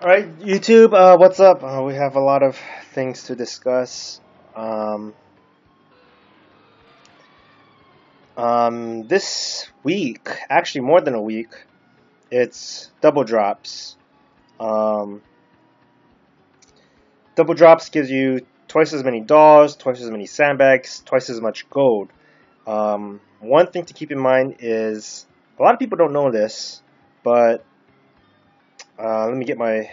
Alright, YouTube, what's up? We have a lot of things to discuss. Um, this week, actually more than a week, it's double drops. Um, Double drops gives you twice as many dolls, twice as many sandbags, twice as much gold. One thing to keep in mind is a lot of people don't know this, but let me get my.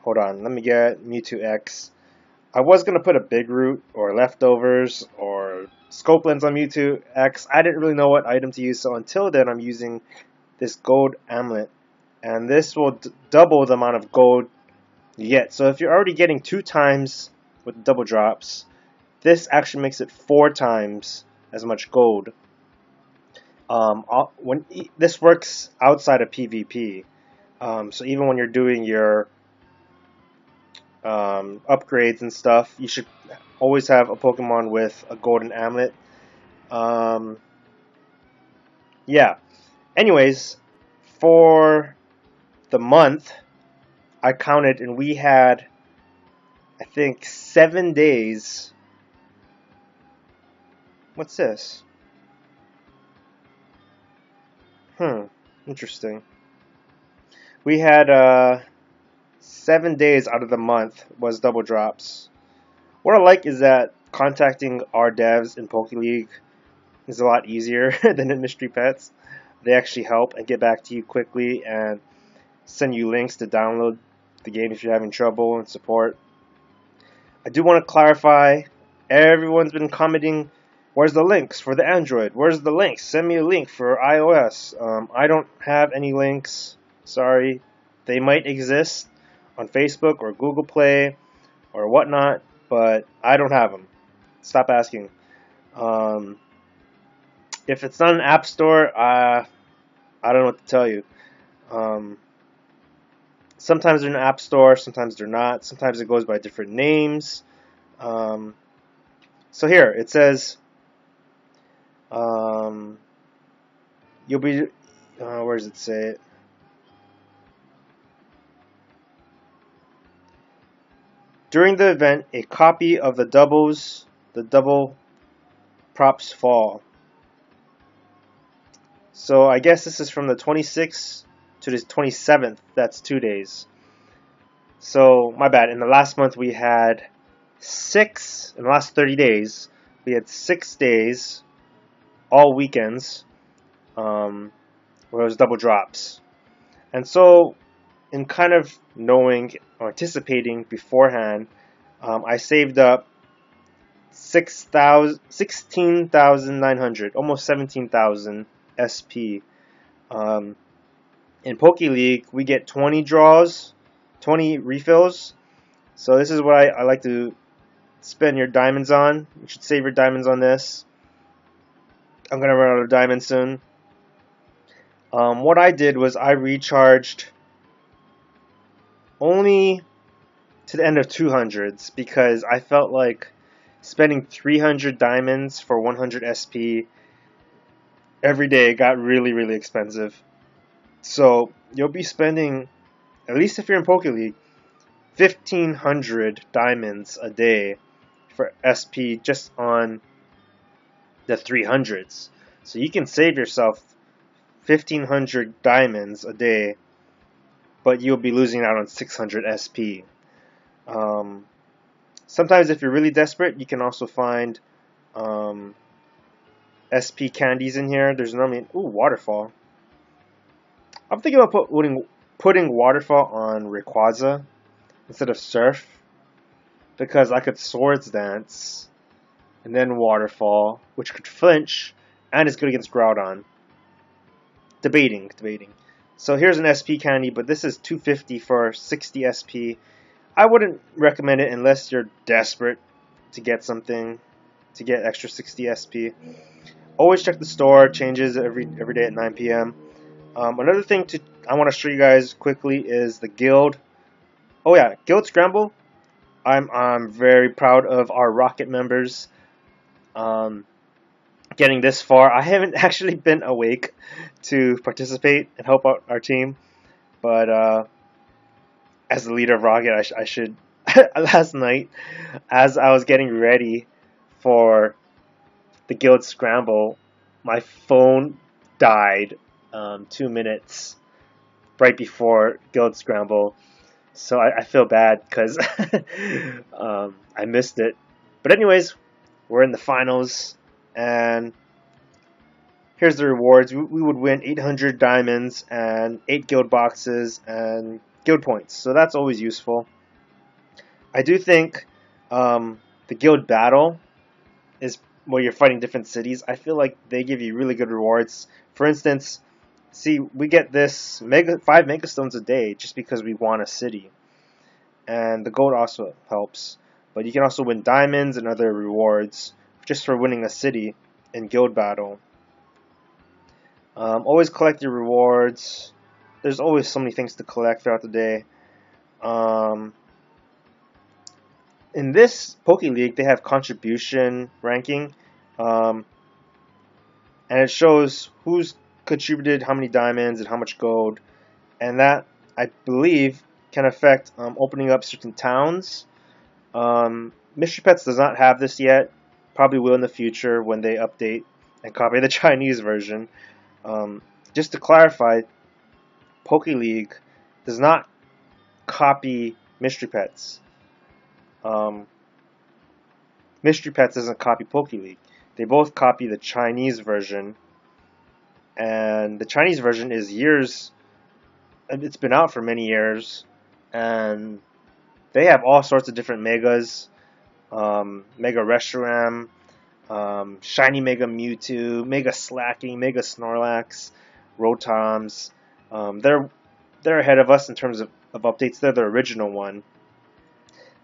Hold on, let me get Mewtwo X. I was going to put a big root or leftovers or scope lens on Mewtwo X. I didn't really know what item to use, so until then I'm using this gold amulet. And this will double the amount of gold you get. So if you're already getting 2 times with double drops, this actually makes it 4 times as much gold. This works outside of PvP. So even when you're doing your upgrades and stuff, you should always have a Pokemon with a golden amulet. Yeah. Anyways, for the month, I counted and we had, I think, 7 days. What's this? Interesting. We had 7 days out of the month was double drops. What I like is that contacting our devs in Poke League is a lot easier than in Mystery Pets. They actually help and get back to you quickly and send you links to download the game if you're having trouble and support. I do want to clarify, everyone's been commenting, where's the links for the Android? Where's the links? Send me a link for iOS. I don't have any links. Sorry. They might exist on Facebook or Google Play or whatnot, but I don't have them. Stop asking. If it's not an app store, I don't know what to tell you. Sometimes they're in an app store, sometimes they're not. Sometimes it goes by different names. So here it says you'll be. Where does it say it? During the event, a copy of the double props fall. So I guess this is from the 26th to the 27th. That's 2 days. So my bad. In the last month we had 6. In the last 30 days we had 6 days, all weekends, where it was double drops. And so, in kind of knowing or anticipating beforehand, I saved up 16,900, almost 17,000 SP. In Poke League, we get 20 draws, 20 refills. So this is what I like to spend your diamonds on. You should save your diamonds on this. I'm going to run out of diamonds soon. What I did was I recharged only to the end of 200s because I felt like spending 300 diamonds for 100 SP every day got really, really expensive. So you'll be spending, at least if you're in Poke League, 1,500 diamonds a day for SP just on the 300s. So you can save yourself 1,500 diamonds a day, but you'll be losing out on 600 SP. Sometimes if you're really desperate, you can also find SP candies in here. There's normally, waterfall. I'm thinking about putting waterfall on Rayquaza instead of Surf, because I could Swords Dance and then waterfall, which could flinch and is good against Groudon. Debating. So here's an SP candy, but this is 250 for 60 SP. I wouldn't recommend it unless you're desperate to get something, to get extra 60 SP. Always check the store, changes every day at 9 p.m. Another thing I want to show you guys quickly is the guild. Oh yeah, Guild Scramble. I'm very proud of our Rocket members. Getting this far. I haven't actually been awake to participate and help out our team, but as the leader of Rocket, I should last night as I was getting ready for the guild scramble, my phone died 2 minutes right before guild scramble, so I feel bad because I missed it. But anyways, we're in the finals, and here's the rewards. We would win 800 diamonds and 8 guild boxes and guild points, so that's always useful. I do think the guild battle is where you're fighting different cities. I feel like they give you really good rewards. For instance, see, we get this 5 mega stones a day just because we won a city, and the gold also helps. But you can also win diamonds and other rewards just for winning a city in guild battle. Always collect your rewards. There's always so many things to collect throughout the day. In this Poke League, they have contribution ranking, and it shows who's contributed how many diamonds and how much gold, and that, I believe, can affect opening up certain towns. Mystery Pets does not have this yet. Probably will in the future when they update and copy the Chinese version. Just to clarify, Poke League does not copy Mystery Pets. Mystery Pets doesn't copy Poke League. They both copy the Chinese version, and the Chinese version is years. It's been out for many years, and they have all sorts of different megas. Mega Reshiram, Shiny Mega Mewtwo, Mega Slaking, Mega Snorlax, Rotoms. They're ahead of us in terms of updates. They're the original one.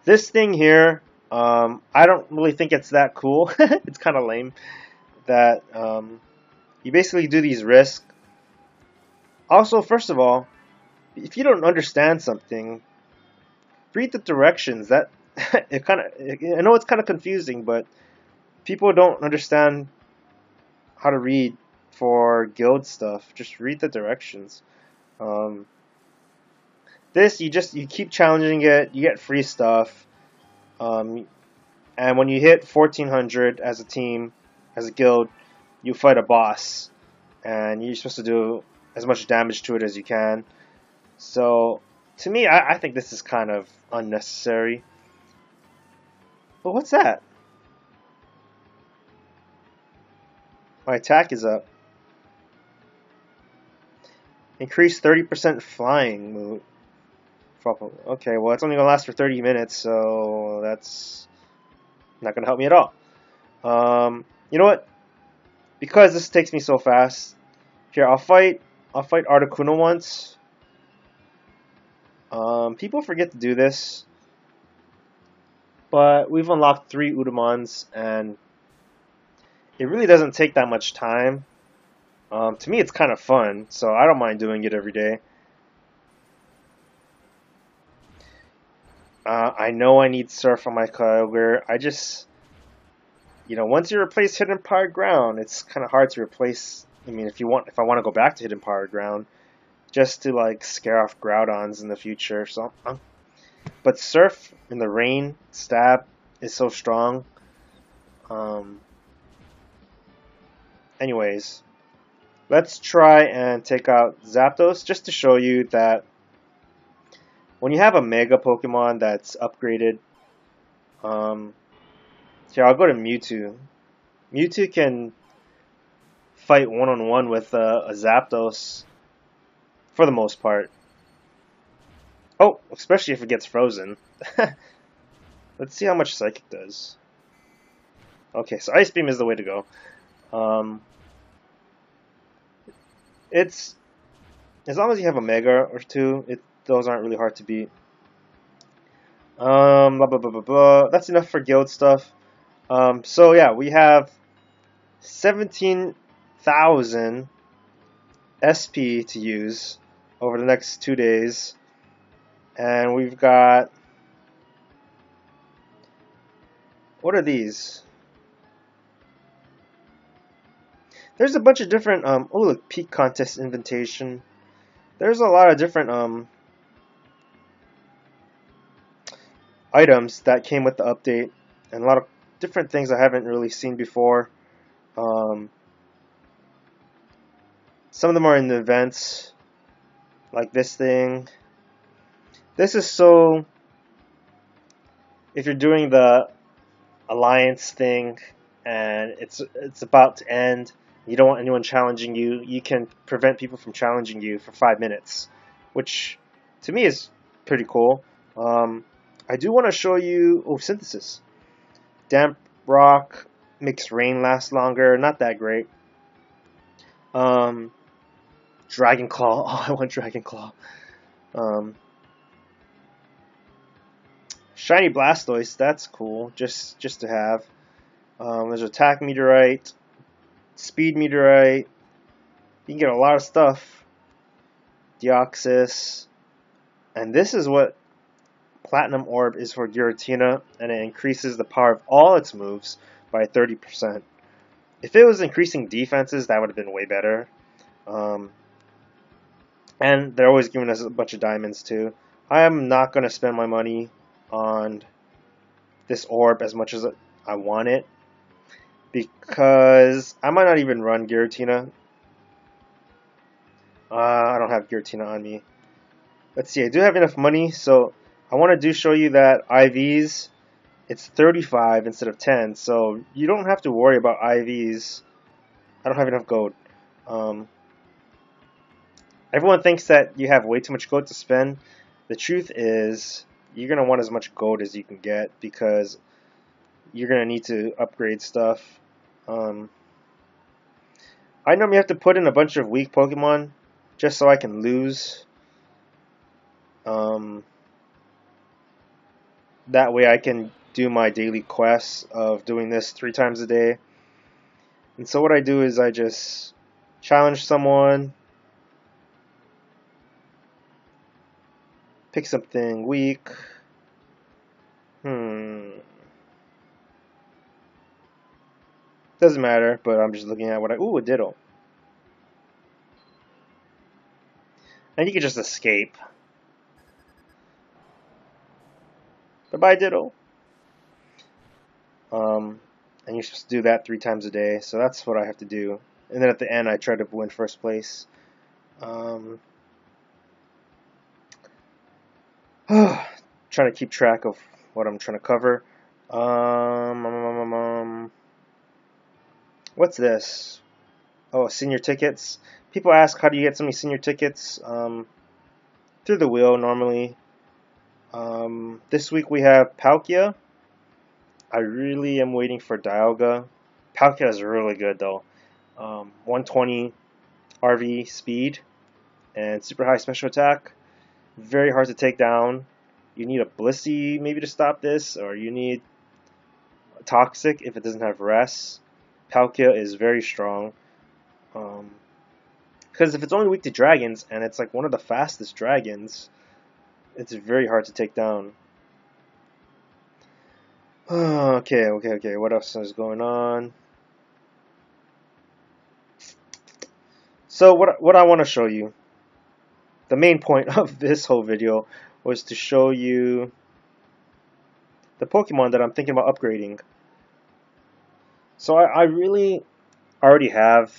This thing here, I don't really think it's that cool. It's kind of lame that you basically do these risks. Also, first of all, if you don't understand something, read the directions. That I know it's kind of confusing, but people don't understand how to read for guild stuff. Just read the directions. This you keep challenging it. You get free stuff. And when you hit 1400 as a team, as a guild, you fight a boss, and you're supposed to do as much damage to it as you can. So, to me, I think this is kind of unnecessary. But what's that? My attack is up. Increase 30% flying move. Okay, well, it's only going to last for 30 minutes, so that's not going to help me at all. You know what? Because this takes me so fast, here, I'll fight Articuno once. People forget to do this, but we've unlocked 3 Udamons, and it really doesn't take that much time. To me, it's kind of fun, so I don't mind doing it every day. I know I need Surf on my Kyogre. I just, once you replace Hidden Powered Ground, it's kind of hard to replace. I mean, if I want to go back to Hidden Powered Ground, just to like scare off Groudons in the future. So, but Surf in the rain stab is so strong. Anyways, let's try and take out Zapdos just to show you that when you have a Mega Pokemon that's upgraded, here I'll go to Mewtwo. Mewtwo can fight one-on-one with a Zapdos for the most part. Oh, especially if it gets frozen. Let's see how much Psychic does. Okay, so Ice Beam is the way to go. It's as long as you have a Mega or two, those aren't really hard to beat. Blah, blah, blah, blah, blah. That's enough for guild stuff. So yeah, we have 17,000 SP to use over the next 2 days, and we've got, what are these? There's a bunch of different oh look, peak contest invitation. There's a lot of different items that came with the update, and a lot of different things I haven't really seen before. Um, some of them are in the events, like this thing. This is so if you're doing the alliance thing and it's about to end, you don't want anyone challenging you, you can prevent people from challenging you for 5 minutes, which to me is pretty cool. I do want to show you synthesis. Damp rock makes rain last longer. Not that great. Dragon Claw. Oh, I want Dragon Claw. Shiny Blastoise. That's cool. Just to have. There's Attack Meteorite, Speed Meteorite. You can get a lot of stuff. Deoxys. And this is what Platinum Orb is for Giratina, and it increases the power of all its moves by 30%. If it was increasing defenses, that would have been way better. And they're always giving us a bunch of diamonds too. I am not going to spend my money on this orb as much as I want it, because I might not even run Giratina. I don't have Giratina on me. Let's see, I do have enough money, so I want to show you that IVs, it's 35 instead of 10, so you don't have to worry about IVs. I don't have enough gold. Everyone thinks that you have way too much gold to spend. The truth is, you're going to want as much gold as you can get, because you're going to need to upgrade stuff. I normally have to put in a bunch of weak Pokemon just so I can lose. That way I can do my daily quests of doing this 3 times a day. And so what I do is I just challenge someone, pick something weak. Doesn't matter, but I'm just looking at what ooh, a Ditto. And you can just escape. Bye-bye, Ditto. And you're supposed to do that 3 times a day, so that's what I have to do. And then at the end, I try to win first place. Trying to keep track of what I'm trying to cover. What's this? Oh, senior tickets. People ask, how do you get so many senior tickets? Through the wheel, normally. This week we have Palkia. I really am waiting for Dialga. Palkia is really good though. 120 RV speed and super high special attack. Very hard to take down. You need a Blissey maybe to stop this, or you need Toxic if it doesn't have Rest. Palkia is very strong. Because if it's only weak to dragons, and it's like one of the fastest dragons, it's very hard to take down. Okay. What else is going on? So what I want to show you, the main point of this whole video was to show you the Pokemon that I'm thinking about upgrading. So I really already have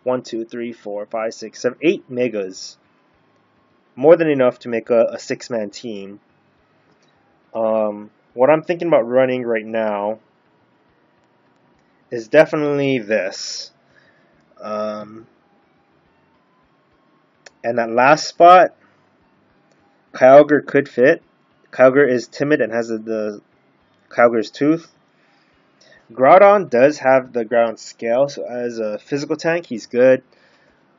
1, 2, 3, 4, 5, 6, 7, 8 Megas. More than enough to make a 6-man team. What I'm thinking about running right now is definitely this. And that last spot, Kyogre could fit. Kyogre is timid and has the Kyogre's tooth. Groudon does have the ground scale, so as a physical tank, he's good.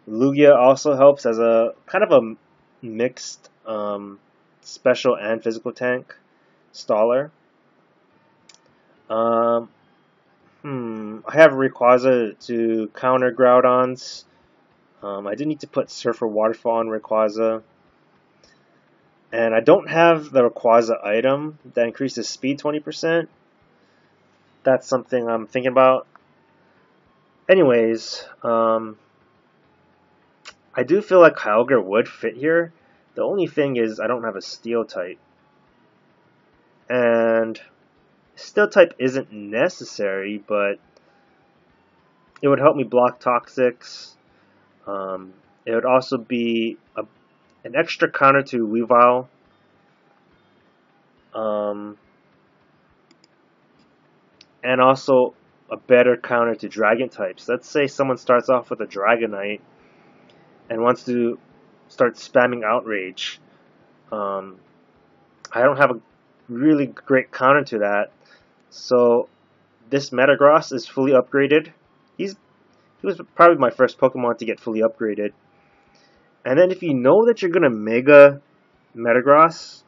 Lugia also helps as a kind of a mixed special and physical tank. Staller. I have Rayquaza to counter Groudons. I do need to put Surfer Waterfall on Rayquaza. And I don't have the Rayquaza item that increases speed 20%. That's something I'm thinking about. Anyways, I do feel like Kyogre would fit here. The only thing is I don't have a Steel type. And Steel type isn't necessary, but it would help me block Toxics. It would also be an extra counter to Weavile. And also a better counter to Dragon types. Let's say someone starts off with a Dragonite and wants to start spamming Outrage. I don't have a really great counter to that. So this Metagross is fully upgraded. He was probably my first Pokemon to get fully upgraded. And then if you know that you're gonna Mega Metagross,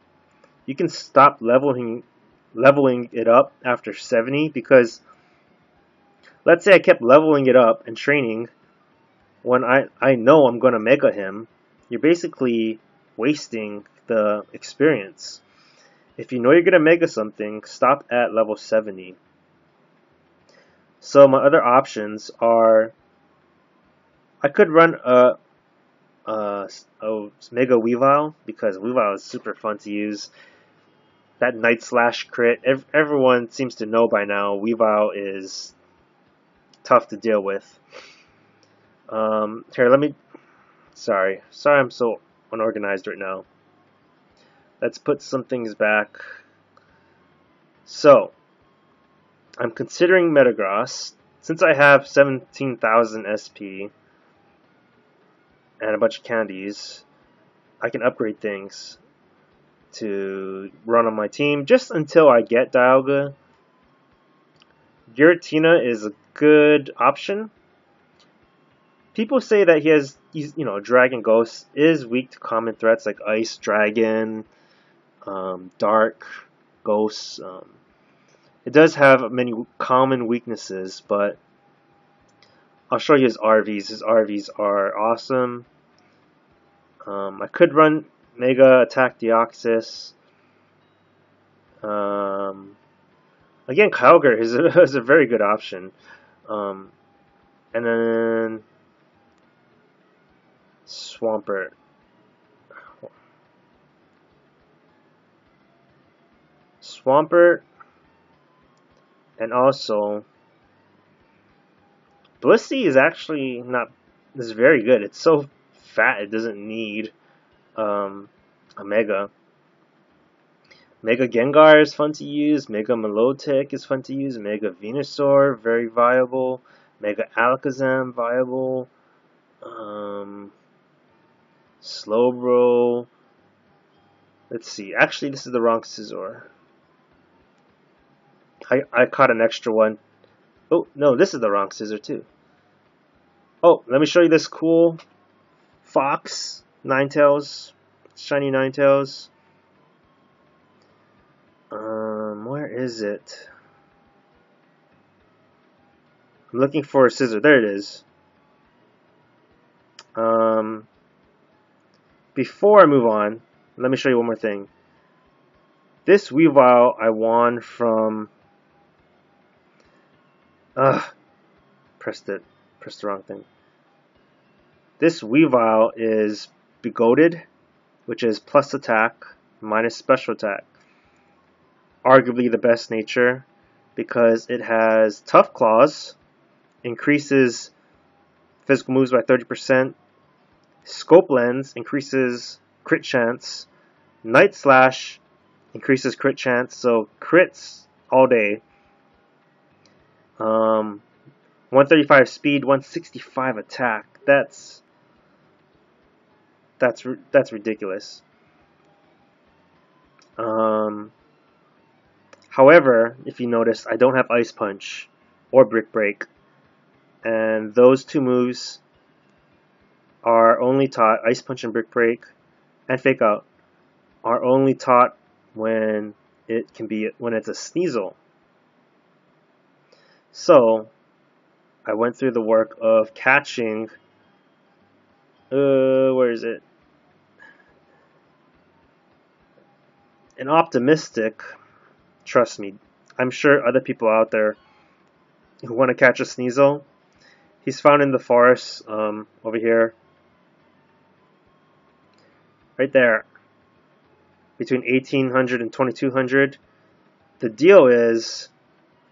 you can stop leveling it up after 70, because let's say I kept leveling it up and training when I know I'm gonna Mega him, you're basically wasting the experience. If you know you're gonna Mega something, stop at level 70. So my other options are, I could run a Mega Weavile, because Weavile is super fun to use. That Night Slash crit, everyone seems to know by now, Weavile is tough to deal with. Here, sorry I'm so unorganized right now. Let's put some things back. So, I'm considering Metagross. Since I have 17,000 SP and a bunch of candies, I can upgrade things to run on my team just until I get Dialga. Giratina is a good option. People say that Dragon Ghost is weak to common threats like Ice, Dragon, Dark, Ghosts. It does have many common weaknesses, but I'll show you his RVs. His RVs are awesome. I could run Mega Attack Deoxys. Again, Kyogre is a very good option. And then Swampert. And also Blissey is actually is very good. It's so fat it doesn't need a Mega. Mega Gengar is fun to use. Mega Milotic is fun to use. Mega Venusaur, very viable. Mega Alakazam, viable. Slowbro. Let's see. Actually, this is the wrong Scizor. I caught an extra one. Oh, no, this is the wrong Scizor too. Oh, let me show you this cool Fox Ninetales. Shiny Ninetales. Where is it? I'm looking for a Scizor. There it is. Before I move on, let me show you one more thing. This Weavile I won from... pressed the wrong thing. This Weavile is Begoated, which is plus attack, minus special attack. Arguably the best nature, because it has Tough Claws, increases physical moves by 30%, Scope Lens increases crit chance, Night Slash increases crit chance, so crits all day. 135 speed, 165 attack. That's ridiculous. However, if you notice, I don't have Ice Punch or Brick Break, and those two moves are only taught, Ice Punch and Brick Break and Fake Out are only taught when it's a Sneasel. So I went through the work of catching where is it? An Optimistic. Trust me, I'm sure other people out there who want to catch a Sneasel. He's found in the forest over here. Right there. Between 1800 and 2200. the deal is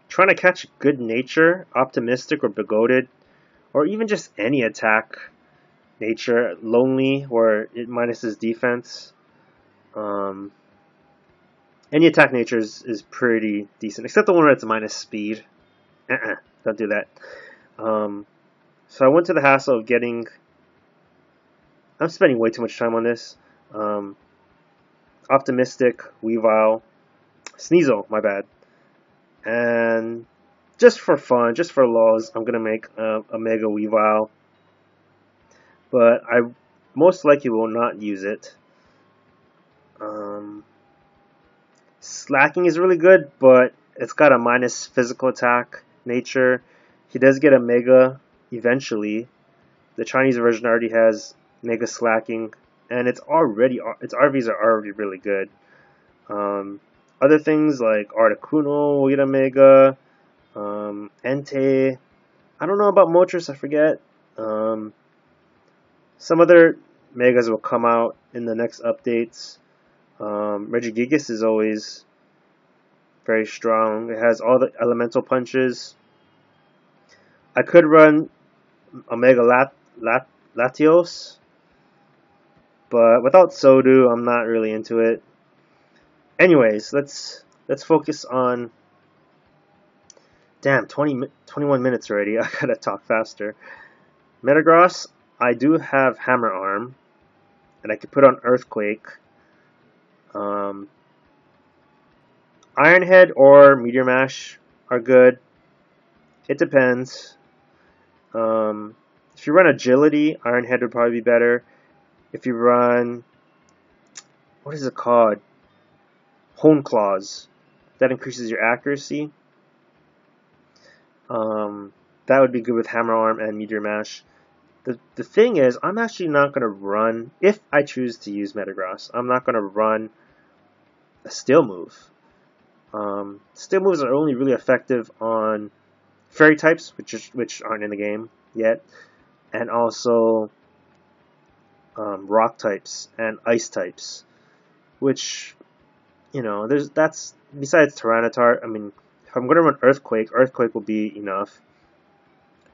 trying to catch good nature, optimistic or begotten, or even just any attack nature, lonely where it minuses defense. Any attack nature is pretty decent, except the one that's minus speed. Don't do that. So I went to the hassle of getting. I'm spending way too much time on this. Optimistic, Weavile, Sneasel, my bad. And just for fun, just for lulz, I'm gonna make a Mega Weavile. But I most likely will not use it. Slacking is really good, but it's got a minus physical attack nature. He does get a Mega eventually. The Chinese version already has Mega Slacking, and its RVs are already really good. Other things like Articuno will get a Mega. Entei. I don't know about Moltres, I forget. Some other Megas will come out in the next updates. Regigigas is always very strong. It has all the elemental punches. I could run Omega Latios, but without Sodu, I'm not really into it. Anyways, let's focus on. Damn, 21 minutes already. I gotta talk faster. Metagross, I do have Hammer Arm, and I could put on Earthquake. Iron Head or Meteor Mash are good. It depends. If you run Agility, Iron Head would probably be better. If you run, what is it called? Hone Claws. That increases your accuracy. That would be good with Hammer Arm and Meteor Mash. The thing is, I'm actually not going to run, if I choose to use Metagross, I'm not going to run a Steel move. Steel moves are only really effective on Fairy types, which aren't in the game yet, and also Rock types and Ice types, which, you know, that's besides Tyranitar. I mean, if I'm going to run Earthquake, Earthquake will be enough.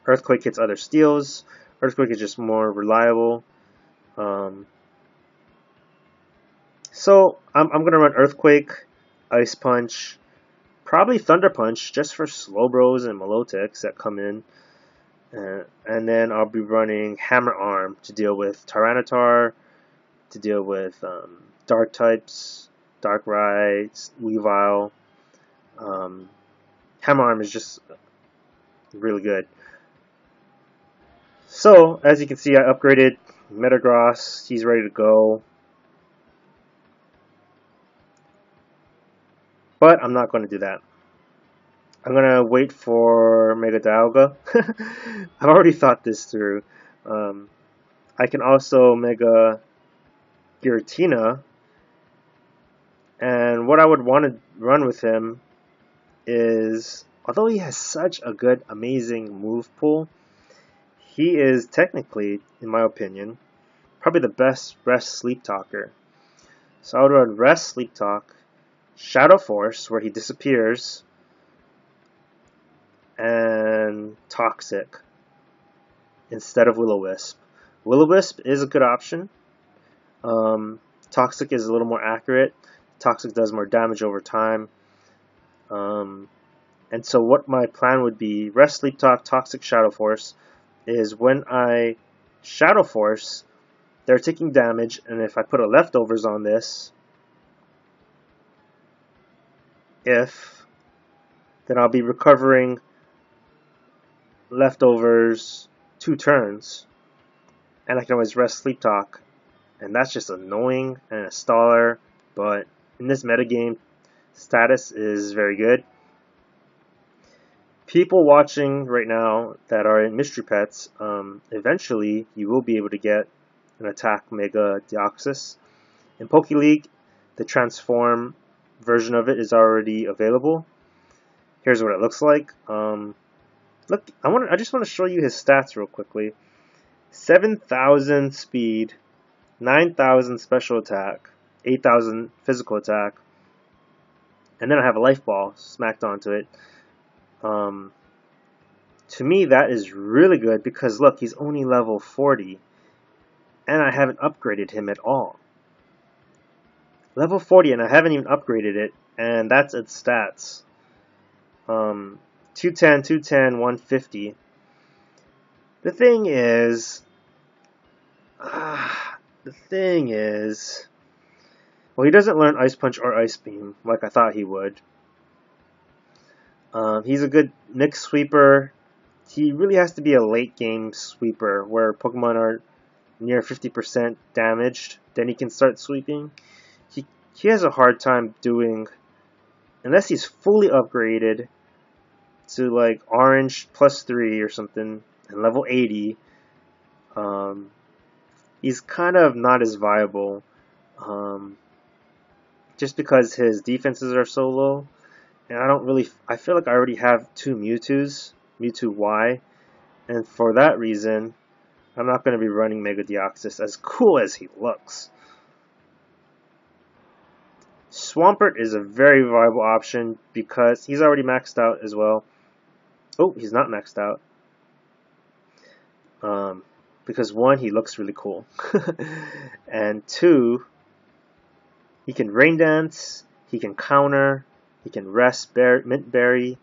Earthquake hits other steels. Earthquake is just more reliable. So I'm going to run Earthquake, Ice Punch, probably Thunder Punch just for Slowbros and Milotics that come in. And then I'll be running Hammer Arm to deal with Tyranitar, to deal with Dark types, Darkrai, Weavile. Hammer Arm is just really good. So, as you can see, I upgraded Metagross. He's ready to go. But I'm not going to do that. I'm going to wait for Mega Dialga. I've already thought this through. I can also Mega Giratina. And what I would want to run with him is, although he has such a good, amazing move pool, he is technically, in my opinion, probably the best Rest Sleep Talker. So I would run Rest Sleep Talk, Shadow Force, where he disappears, and Toxic instead of Will-O-Wisp. Will-O-Wisp is a good option. Toxic is a little more accurate. Toxic does more damage over time. And so what my plan would be, Rest Sleep Talk, Toxic, Shadow Force, is when I Shadow Force, they're taking damage, and if I put a Leftovers on this, then I'll be recovering Leftovers 2 turns, and I can always Rest Sleep Talk, and that's just annoying and a staller, but in this metagame, status is very good. People watching right now that are in Mystery Pets, eventually you will be able to get an Attack Mega Deoxys. In Poke League, the Transform version of it is already available. Here's what it looks like. Look, I just want to show you his stats real quickly. 7,000 speed, 9,000 special attack, 8,000 physical attack, and then I have a life ball smacked onto it. Um, to me, that is really good because look, he's only level 40, and I haven't upgraded him at all. Level 40, and I haven't even upgraded it, and that's its stats. 210, 210, 150. The thing is, well, he doesn't learn Ice Punch or Ice Beam like I thought he would. He's a good mix sweeper. He really has to be a late game sweeper where Pokemon are near 50% damaged. Then he can start sweeping. He has a hard time doing, unless he's fully upgraded to like Orange +3 or something and level 80. He's kind of not as viable. Just because his defenses are so low. And I feel like I already have two Mewtwo's, Mewtwo Y, and for that reason, I'm not going to be running Mega Deoxys as cool as he looks. Swampert is a very viable option because he's already maxed out as well. Oh, he's not maxed out. Because one, he looks really cool. And two, he can Rain Dance, he can counter, he can rest Mint Berry.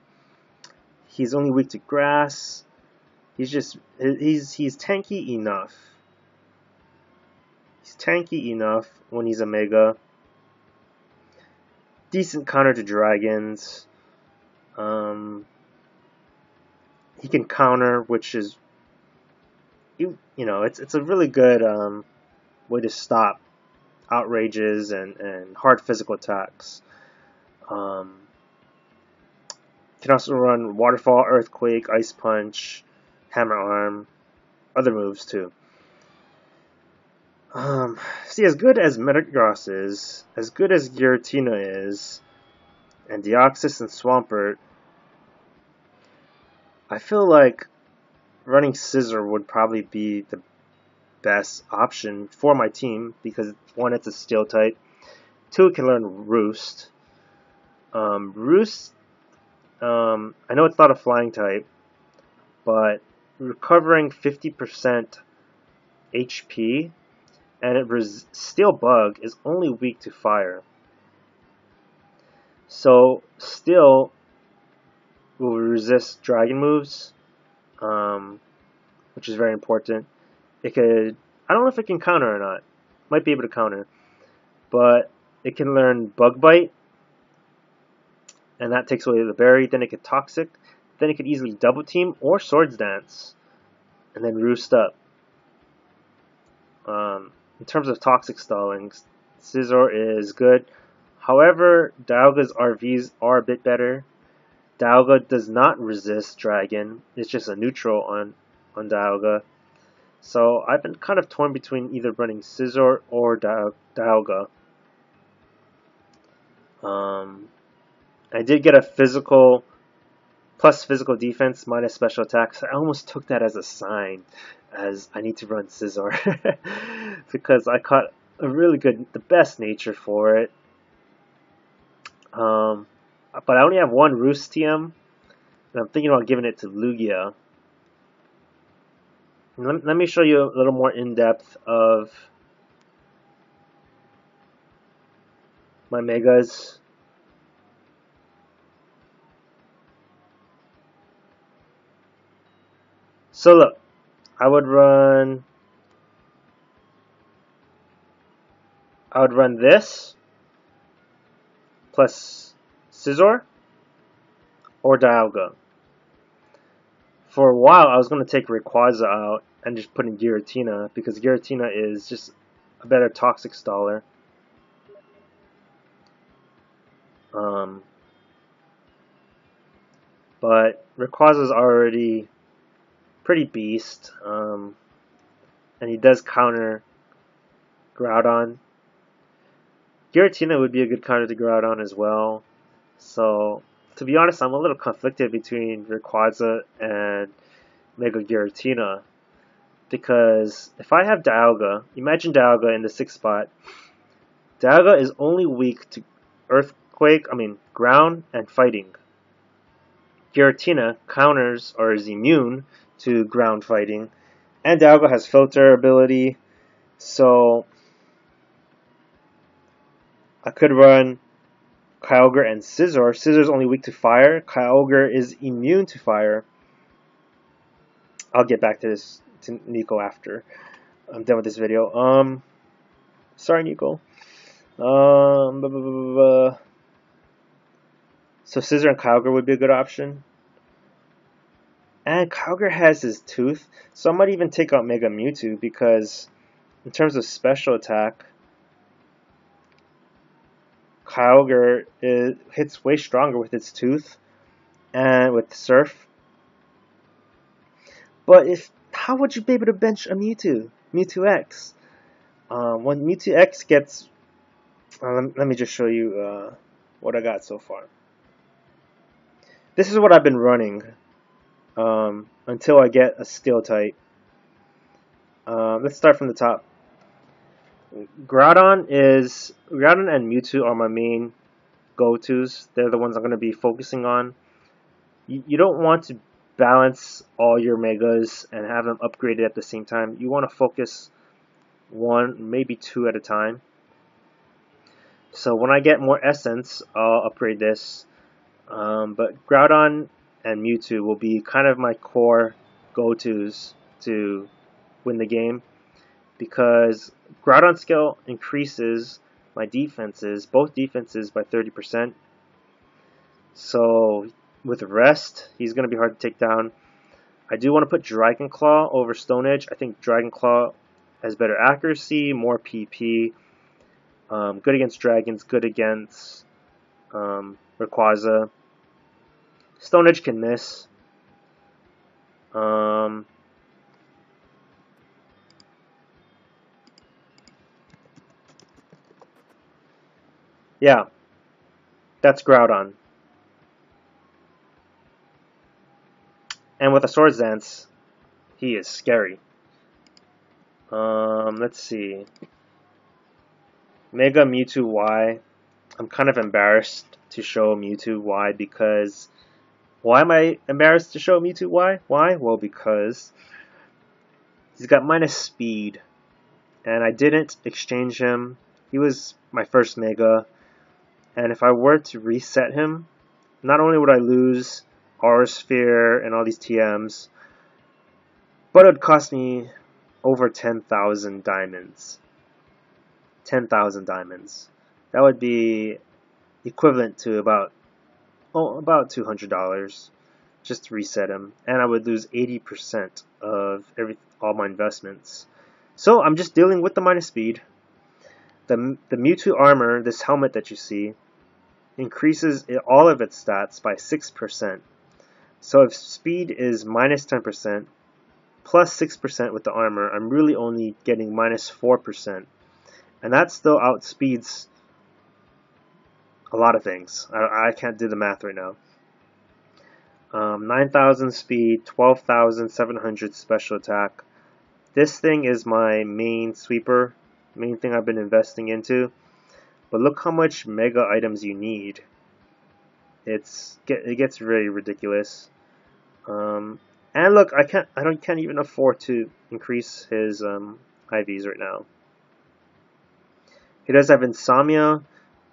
He's only weak to grass. He's tanky enough. He's tanky enough when he's a Mega. Decent counter to dragons. He can counter, which is it's a really good way to stop outrages and hard physical attacks. Can also run Waterfall, Earthquake, Ice Punch, Hammer Arm, other moves too. See, as good as Metagross is, as good as Giratina is, and Deoxys and Swampert, I feel like running Scizor would probably be the best option for my team because one, it's a Steel type. Two, it can learn Roost. Roost, I know it's not a flying type, but recovering 50% HP and Steel Bug is only weak to fire. So Steel will resist dragon moves, which is very important. It could, I don't know if it can counter or not. Might be able to counter, but it can learn Bug Bite, and that takes away the berry. Then it could Toxic. Then it could easily Double Team or Swords Dance, and then Roost up. In terms of Toxic stalling, Scizor is good. However, Dialga's RVs are a bit better. Dialga does not resist Dragon. It's just a neutral on Dialga. So I've been kind of torn between either running Scizor or Dialga. I did get a physical plus physical defense minus special attacks. I almost took that as a sign, as I need to run Scizor because I caught a really good, the best nature for it. But I only have one Roost TM, and I'm thinking about giving it to Lugia. Let me show you a little more in depth of my Megas. So look, I would run this plus Scizor or Dialga. For a while, I was going to take Rayquaza out and just put in Giratina because Giratina is just a better Toxic staller. But Rayquaza is already pretty beast, and he does counter Groudon. Giratina would be a good counter to Groudon as well. So, to be honest, I'm a little conflicted between Rayquaza and Mega Giratina. Because if I have Dialga, imagine Dialga in the 6th spot. Dialga is only weak to ground and fighting. Giratina counters or is immune to ground fighting. And Dialga has filter ability, so I could run Kyogre and Scizor. Scissor's only weak to fire. Kyogre is immune to fire. I'll get back to this to Nico after I'm done with this video. Sorry, Nico. So Scizor and Kyogre would be a good option. And Kyogre has his Tooth, so I might even take out Mega Mewtwo because in terms of special attack, Kyogre hits way stronger with its Tooth and with Surf. But how would you be able to bench a Mewtwo? Mewtwo X. When Mewtwo X gets... let me just show you what I got so far. This is what I've been running until I get a Steel type. Let's start from the top. Groudon and Mewtwo are my main go-tos. They're the ones I'm going to be focusing on. You don't want to balance all your Megas and have them upgraded at the same time. You want to focus one, maybe two at a time. So when I get more Essence, I'll upgrade this. But Groudon and Mewtwo will be kind of my core go-tos to win the game, because Groudon skill increases my defenses, both defenses, by 30%. So with Rest, he's going to be hard to take down. I do want to put Dragon Claw over Stone Edge. I think Dragon Claw has better accuracy, more PP, good against dragons, good against Rayquaza. Stone Edge can miss. Yeah, that's Groudon. And with a Swords Dance, he is scary. Let's see. Mega Mewtwo Y. I'm kind of embarrassed to show Mewtwo Y because... Why am I embarrassed to show Mewtwo Y? Why? Well, because he's got minus speed. And I didn't exchange him. He was my first Mega. And if I were to reset him, not only would I lose Aura Sphere and all these TMs, but it would cost me over 10,000 diamonds. 10,000 diamonds. That would be equivalent to about $200 just to reset him, and I would lose 80% of all my investments. So I'm just dealing with the minus speed. The Mewtwo armor, this helmet that you see, increases all of its stats by 6%. So if speed is minus 10% plus 6% with the armor, I'm really only getting minus 4%. And that still outspeeds a lot of things. I can't do the math right now. 9,000 speed, 12,700 special attack. This thing is my main sweeper, main thing I've been investing into. But look how much mega items you need. It gets very ridiculous. And look, I can't even afford to increase his IVs right now. He does have Insomnia.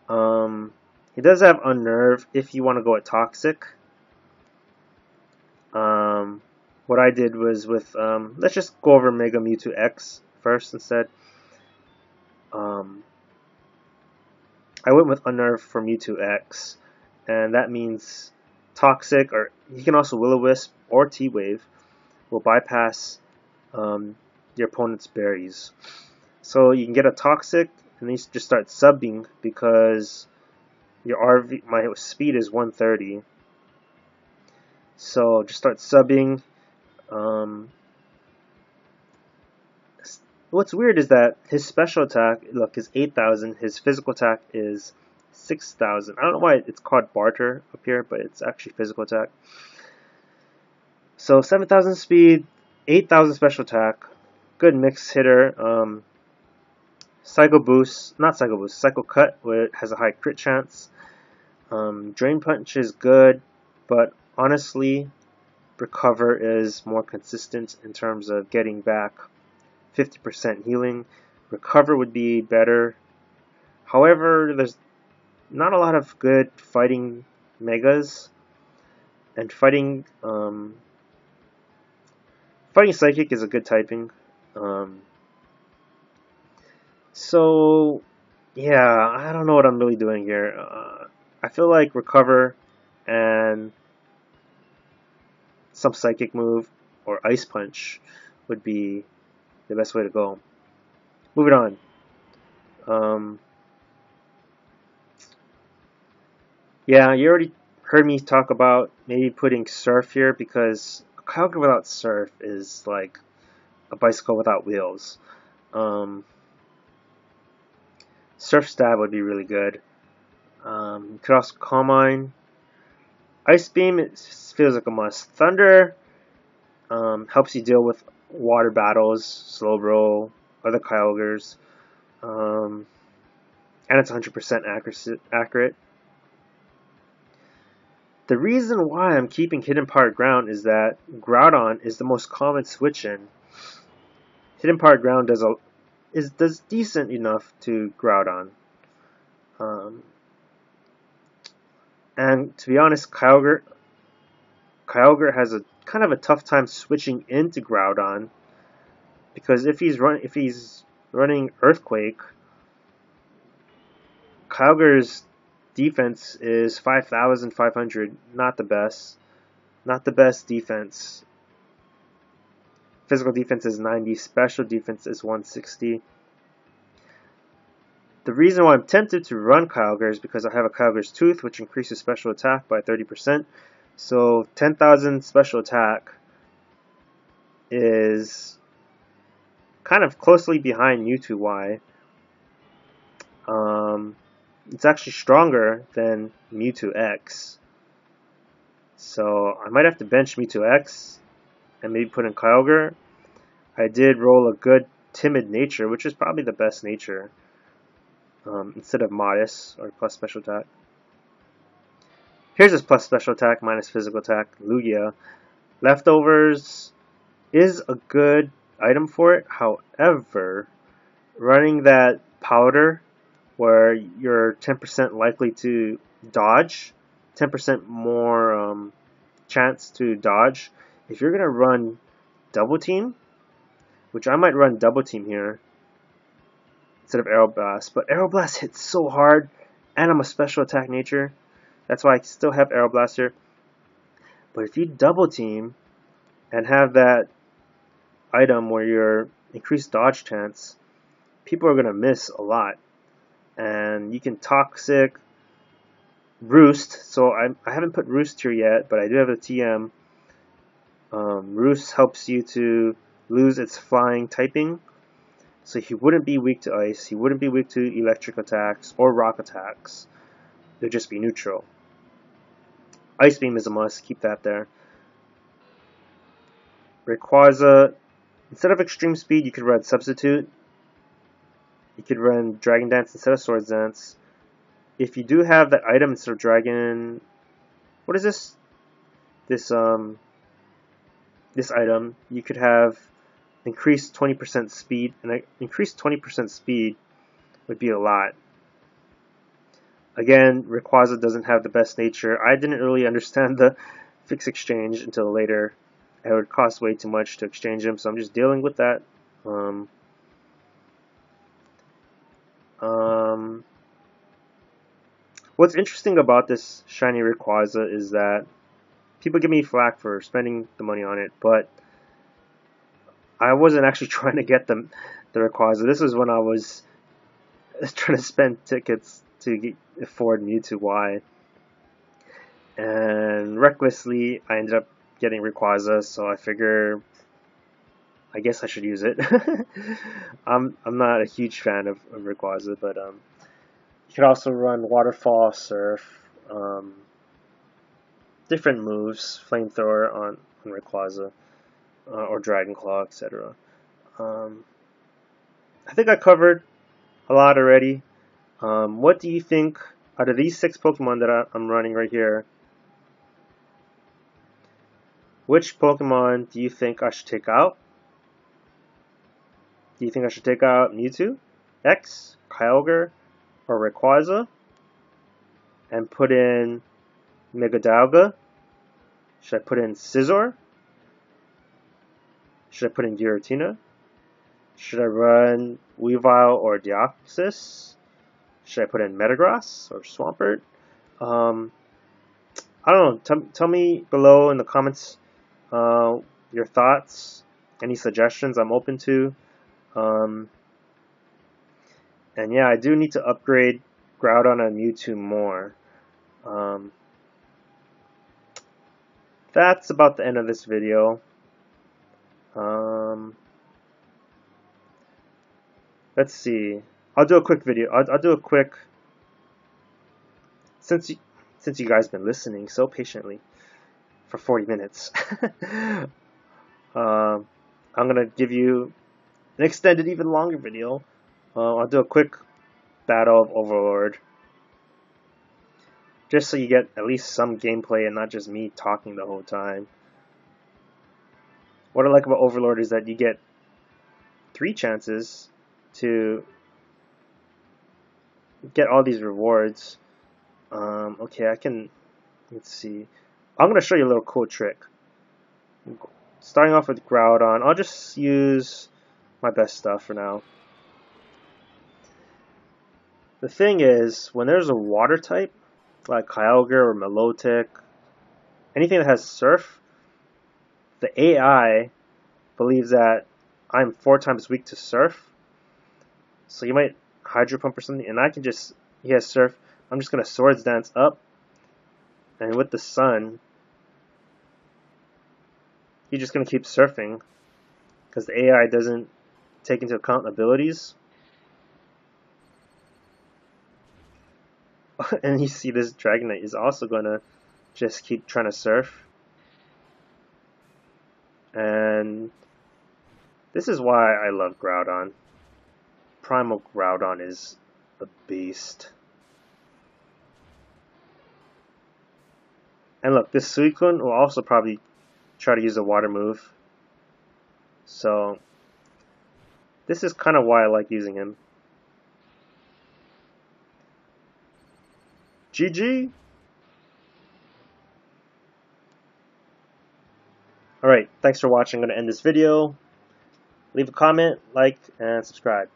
He does have Unnerve if you want to go at Toxic. What I did was with, let's just go over Mega Mewtwo X first instead. I went with Unnerve for Mewtwo X, and that means Toxic, or he can also Will-O-Wisp or T-Wave, will bypass your opponent's berries. So you can get a Toxic, and then you just start subbing because your my speed is 130. So just start subbing. What's weird is that his special attack, look, is 8,000. His physical attack is 6,000. I don't know why it's called barter up here, but it's actually physical attack. So 7,000 speed, 8,000 special attack. Good mix hitter. Psycho Boost, not Psycho Boost, Psycho Cut, where it has a high crit chance. Drain Punch is good, but honestly, Recover is more consistent in terms of getting back 50% healing. Recover would be better. However, there's not a lot of good fighting megas, and fighting Psychic is a good typing. Um, so yeah, I don't know what I'm really doing here. I feel like Recover and some Psychic move or Ice Punch would be the best way to go. Moving on. Yeah, you already heard me talk about maybe putting Surf here because a Kyogre without Surf is like a bicycle without wheels. Surf Stab would be really good. You could also Calm Mind. Ice Beam, it feels like a must. Thunder helps you deal with water battles, Slowbro, other Kyogres. And it's 100% accurate. The reason why I'm keeping Hidden Power Ground is that Groudon is the most common switch in. Hidden Power Ground does decent enough to Groudon. And to be honest, Kyogre has a kind of a tough time switching into Groudon because if he's running Earthquake, Kyogre's defense is 5,500, not the best. Not the best defense. Physical defense is 90, special defense is 160. The reason why I'm tempted to run Kyogre is because I have a Kyogre's Tooth, which increases special attack by 30%. So 10,000 special attack is kind of closely behind Mewtwo-Y. It's actually stronger than Mewtwo X. So I might have to bench Mewtwo X and maybe put in Kyogre. I did roll a good Timid Nature, which is probably the best nature, instead of Modest or plus special attack. Here's his plus special attack minus physical attack, Lugia. Leftovers is a good item for it. However, running that powder where you're 10% likely to dodge, 10% more chance to dodge. If you're going to run Double Team, which I might run Double Team here instead of Aeroblast, but Aeroblast hits so hard, and I'm a special attack nature. That's why I still have Aeroblast here. But if you Double Team and have that item where you're increased dodge chance, people are going to miss a lot. And you can Toxic, Roost. So I haven't put Roost here yet, but I do have a TM. Roost helps you to lose its flying typing. So he wouldn't be weak to ice. He wouldn't be weak to electric attacks or rock attacks. He'll just be neutral. Ice Beam is a must. Keep that there. Rayquaza, instead of Extreme Speed, you could run Substitute. You could run Dragon Dance instead of Swords Dance. If you do have that item instead of Dragon... What is this? This item, you could have increased 20% speed. And increased 20% speed would be a lot. Again, Rayquaza doesn't have the best nature. I didn't really understand the Fix Exchange until later. It would cost way too much to exchange him, so I'm just dealing with that. What's interesting about this shiny Rayquaza is that people give me flack for spending the money on it, but I wasn't actually trying to get the Rayquaza. This was when I was trying to spend tickets to afford Mewtwo-Y. And recklessly, I ended up getting Rayquaza, so I figure I guess I should use it. I'm not a huge fan of Rayquaza, but you could also run Waterfall, Surf, different moves, Flamethrower on Rayquaza, or Dragon Claw, etc. I think I covered a lot already. What do you think Out of these 6 Pokemon that I'm running right here, which Pokemon do you think I should take out? Do you think I should take out Mewtwo, X, Kyogre, or Rayquaza, and put in Megadauga? Should I put in Scizor? Should I put in Giratina? Should I run Weavile or Deoxys? Should I put in Metagross or Swampert? I don't know. Tell me below in the comments your thoughts, any suggestions I'm open to. And yeah, I do need to upgrade Groudon and Mewtwo more. That's about the end of this video. Let's see. I'll do a quick video. I'll do a quick. Since you guys been listening so patiently for 40 minutes, I'm gonna give you an extended, even longer video. I'll do a quick battle of Overlord, just so you get at least some gameplay and not just me talking the whole time. What I like about Overlord is that you get 3 chances to get all these rewards. Okay, let's see. I'm going to show you a little cool trick. Starting off with Groudon, I'll just use my best stuff for now. The thing is, when there's a water type, like Kyogre or Milotic, anything that has Surf, the AI believes that I'm 4 times weak to Surf. So you might Hydro Pump or something, and I can just, he has Surf, I'm just going to Swords Dance up, and with the Sun, you're just going to keep surfing, because the AI doesn't take into account abilities. And you see this Dragonite is also going to just keep trying to surf. And this is why I love Groudon. Primal Groudon is a beast. And look, this Suicune will also probably try to use a water move. So this is kind of why I like using him. GG! Alright, thanks for watching. I'm going to end this video. Leave a comment, like, and subscribe.